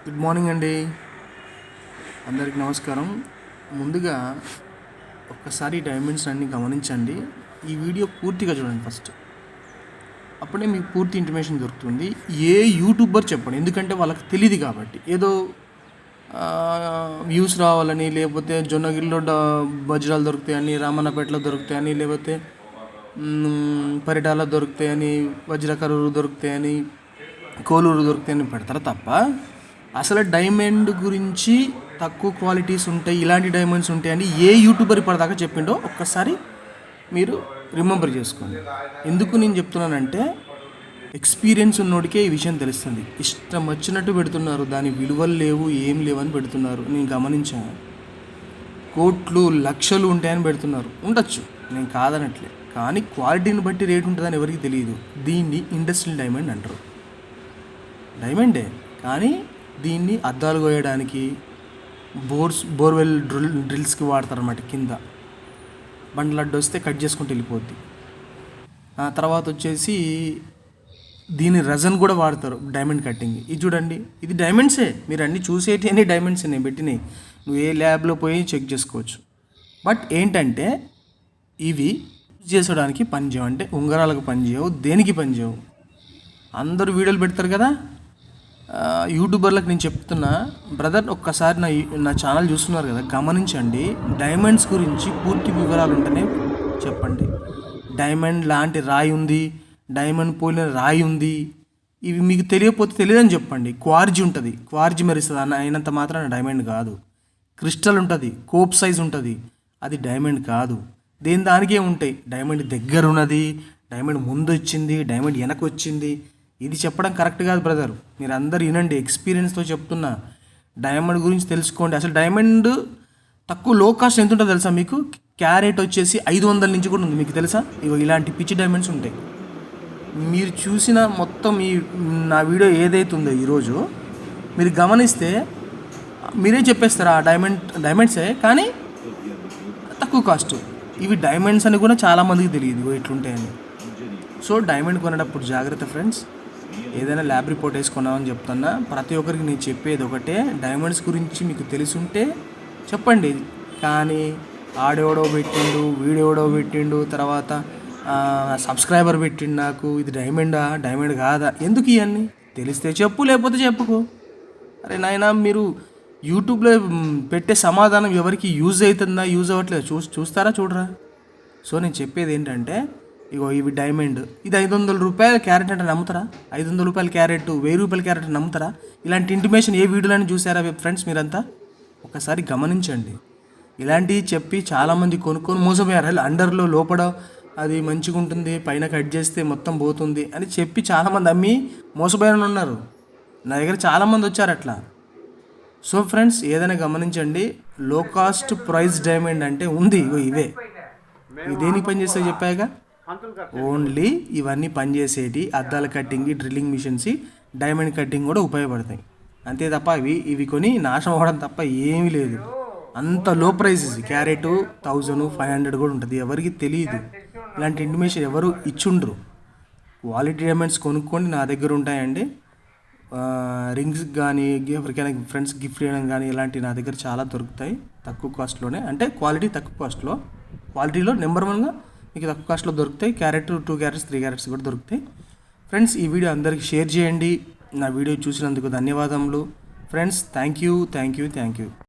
Good morning అండి, అందరికి నమస్కారం. ముందుగా ఒక్కసారి డైమండ్స్ అన్ని గమనించండి. ఈ వీడియో పూర్తిగా చూడండి ఫస్ట్, అప్పుడే మీకు పూర్తి ఇన్ఫర్మేషన్ దొరుకుతుంది. ఏ యూట్యూబర్ చెప్పండి, ఎందుకంటే వాళ్ళకి తెలియదు కాబట్టి. ఏదో వ్యూస్ రావాలని, లేకపోతే జొన్నగిరిలో వజ్రాలు దొరుకుతాయని, రామన్నపేటలో దొరుకుతాయని, లేకపోతే పరిటాల్లో దొరుకుతాయని, వజ్రకరూరు దొరుకుతాయని, కోలూరు దొరుకుతాయని పెడతారు తప్ప అసలు డైమండ్ గురించి తక్కువ క్వాలిటీస్ ఉంటాయి, ఇలాంటి డైమండ్స్ ఉంటాయని ఏ యూట్యూబర్ ఇప్పటిదాకా చెప్పిండో ఒక్కసారి మీరు రిమెంబర్ చేసుకోండి. ఎందుకు నేను చెప్తున్నానంటే, ఎక్స్పీరియన్స్ ఉన్నోడికే ఈ విషయం తెలుస్తుంది. ఇష్టం వచ్చినట్టు పెడుతున్నారు, దాని విలువలు లేవు, ఏం లేవని పెడుతున్నారు. నేను గమనించాను. కోట్లు లక్షలు ఉంటాయని పెడుతున్నారు. ఉండొచ్చు, నేను కాదనట్లే, కానీ క్వాలిటీని బట్టి రేట్ ఉంటుందని ఎవరికి తెలియదు. దీన్ని ఇండస్ట్రియల్ డైమండ్ అంటారు. డైమండే, కానీ దీన్ని అద్దాలు కోయడానికి, బోర్వెల్ డ్రిల్స్కి వాడతారన్నమాట. కింద బండ్లు అడ్డు వస్తే కట్ చేసుకుంటూ వెళ్ళిపోద్ది. ఆ తర్వాత వచ్చేసి దీని రజన్ కూడా వాడతారు, డైమండ్ కట్టింగ్. ఇది చూడండి, ఇది డైమండ్సే. మీరు అన్నీ చూసేటి అన్ని డైమండ్స్ నేను పెట్టినాయి. నువ్వు ఏ ల్యాబ్లో పోయి చెక్ చేసుకోవచ్చు. బట్ ఏంటంటే ఇవి చేసడానికి పనిచేయవు, అంటే ఉంగరాలకు పనిచేయవు, దేనికి పనిచేయవు. అందరూ వీడియోలు పెడతారు కదా యూట్యూబర్లకు. నేను చెప్తున్నా బ్రదర్, ఒక్కసారి నా ఛానల్ చూస్తున్నారు కదా, గమనించండి. డైమండ్స్ గురించి పూర్తి వివరాలు ఉంటేనే చెప్పండి. డైమండ్ లాంటి రాయి ఉంది, డైమండ్ పోలిన రాయి ఉంది, ఇవి మీకు తెలియకపోతే తెలియదని చెప్పండి. క్వార్జీ ఉంటుంది, క్వార్జీ మెరుస్తుంది అన్న, అయినంత మాత్రాన డైమండ్ కాదు. క్రిస్టల్ ఉంటుంది, కోప్ సైజ్ ఉంటుంది, అది డైమండ్ కాదు. దానికే ఉంటాయి. డైమండ్ దగ్గర ఉన్నది, డైమండ్ ముందు వచ్చింది, డైమండ్ వెనక వచ్చింది, ఇది చెప్పడం కరెక్ట్ కాదు బ్రదర్. మీరు అందరు వినండి, ఎక్స్పీరియన్స్తో చెప్తున్నా. డైమండ్ గురించి తెలుసుకోండి. అసలు డైమండ్ తక్కువ లో కాస్ట్ ఎంత ఉంటుందో తెలుసా మీకు? క్యారెట్ వచ్చేసి 500 నుంచి కూడా ఉంది, మీకు తెలుసా? ఇలాంటి పిచ్చి డైమండ్స్ ఉంటాయి. మీరు చూసిన మొత్తం నా వీడియో ఏదైతే ఉందో ఈరోజు మీరు గమనిస్తే మీరే చెప్పేస్తారు ఆ డైమండ్సే, కానీ తక్కువ కాస్ట్. ఇవి డైమండ్స్ అని కూడా చాలామందికి తెలియదు ఎట్లుంటాయని. సో డైమండ్ కొనేటప్పుడు జాగ్రత్త ఫ్రెండ్స్. ఏదైనా ల్యాబ్ రిపోర్ట్ వేసుకున్నామని చెప్తున్నా. ప్రతి ఒక్కరికి నేను చెప్పేది ఒకటే, డైమండ్స్ గురించి మీకు తెలిసుంటే చెప్పండి. కానీ ఆడెవడో పెట్టిండు, వీడెవడో పెట్టిండు, తర్వాత సబ్స్క్రైబర్ పెట్టిండు నాకు, ఇది డైమండా డైమండ్ కాదా, ఎందుకు ఇవన్నీ? తెలిస్తే చెప్పు, లేకపోతే చెప్పుకో. అరే నాయనా, మీరు యూట్యూబ్లో పెట్టే సమాధానం ఎవరికి యూజ్ అవుతుందా, యూజ్ అవ్వట్లేదు చూస్తారా, చూడరా? సో నేను చెప్పేది ఏంటంటే, ఇవి డైమండ్, ఇది 500 రూపాయల క్యారెట్ అంటే నమ్ముతారా? 500 రూపాయల క్యారెట్, 1000 రూపాయల క్యారెట్ నమ్ముతారా? ఇలాంటి ఇంటిమేషన్ ఏ వీడియోలని చూసారా ఫ్రెండ్స్? మీరంతా ఒకసారి గమనించండి. ఇలాంటివి చెప్పి చాలామంది కొనుక్కొని మోసపోయారు. అండర్లో లోపల అది మంచిగా ఉంటుంది, పైన కట్ చేస్తే మొత్తం పోతుంది అని చెప్పి చాలామంది అమ్మి మోసపోయారని ఉన్నారు. నా దగ్గర చాలామంది వచ్చారు అట్లా. సో ఫ్రెండ్స్, ఏదైనా గమనించండి. లో కాస్ట్ ప్రైస్ డైమండ్ అంటే ఉంది, ఇవే. ఇవి దేనికి పనిచేస్తాయో చెప్పాక, ఓన్లీ ఇవన్నీ పనిచేసేటి అద్దాల cutting, drilling machines, diamond cutting కూడా ఉపయోగపడతాయి. అంతే తప్ప ఇవి కొని నాశనం అవ్వడం తప్ప ఏమీ లేదు. అంత లో ప్రైజెస్. క్యారెట్ 1500 కూడా ఉంటుంది, ఎవరికి తెలియదు. ఇలాంటి ఇంటిమేషన్ ఎవరు ఇచ్చుండ్రు. క్వాలిటీ డైమండ్స్ కొనుక్కొని నా దగ్గర ఉంటాయండి. రింగ్స్ కానీ, ఎవరికైనా ఫ్రెండ్స్ గిఫ్ట్ చేయడం కానీ, ఇలాంటివి నా దగ్గర చాలా దొరుకుతాయి తక్కువ కాస్ట్లోనే. అంటే క్వాలిటీ తక్కువ కాస్ట్లో, క్వాలిటీలో నెంబర్ 1గా మీకు తక్కువ కాస్ట్లో దొరుకుతాయి. క్యారెట్ 2 క్యారెట్స్ 3 క్యారెట్స్ కూడా దొరుకుతాయి. ఫ్రెండ్స్, ఈ వీడియో అందరికీ షేర్ చేయండి. నా వీడియో చూసినందుకు ధన్యవాదములు ఫ్రెండ్స్. Thank you.